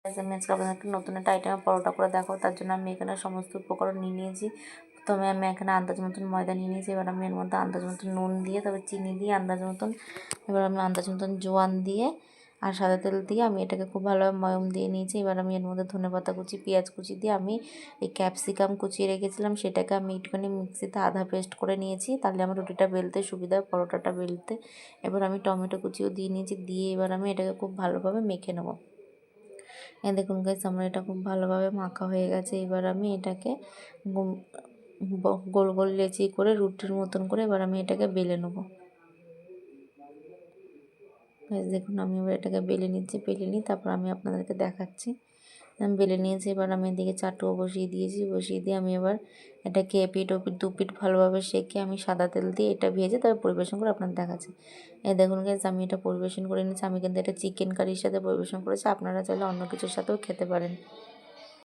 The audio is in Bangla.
আমি আজকে আপনাদের একটা নতুন একটা আইটেমের পরোটা করে দেখাবো। তার জন্য আমি এখানে সমস্ত উপকরণ নিয়ে নিয়েছি। প্রথমে আমি এখানে আন্দাজ মতন ময়দা নিয়ে নিয়েছি। এবার আমি এর মধ্যে আন্দাজ মতন নুন দিয়ে, তবে চিনি দিয়ে আন্দাজ মতন, এবার আমি আন্দাজ মতন জোয়ান দিয়ে আর সাদা তেল দিয়ে আমি এটাকে খুব ভালোভাবে ময়ম দিয়ে নিয়েছি। এবার আমি এর মধ্যে ধনেপাতা কুচি, পেঁয়াজ কুচি দিয়ে আমি এই ক্যাপসিকাম কুচিয়ে রেখেছিলাম, সেটাকে আমি একটুখানি মিক্সিতে আধা পেস্ট করে নিয়েছি, তাহলে আমার রুটিটা বেলতে সুবিধা হয়, পরোটাটা বেলতে। এবার আমি টমেটো কুচিও দিয়ে নিয়েছি, দিয়ে এবার আমি এটাকে খুব ভালোভাবে মেখে নেবো। দেখুন গাইস, আমার এটা খুব ভালোভাবে মাখা হয়ে গেছে। এবার আমি এটাকে গোল গোল লেচি করে রুটির মতন করে এবার আমি এটাকে বেলে নেবো। দেখুন আমি এবার এটাকে বেলে নিচ্ছি, বেলে নিই তারপর আমি আপনাদেরকে দেখাচ্ছি। আমি বেলে নিয়েছি, এবার আমি এদিকে চাটুও বসিয়ে দিয়েছি, বসিয়ে দিয়ে আমি এবার এটাকে এপিট ওপিট দুপিট ভালোভাবে সেঁকে আমি সাদা তেল দিয়ে এটা ভেজে তবে পরিবেশন করে আপনাদের দেখাচ্ছি। দেখুন গাইস, আমি এটা পরিবেশন করে নিয়েছি। আমি কিন্তু এটা চিকেন কারির সাথে পরিবেশন করেছি, আপনারা চাইলে অন্য কিছুর সাথেও খেতে পারেন।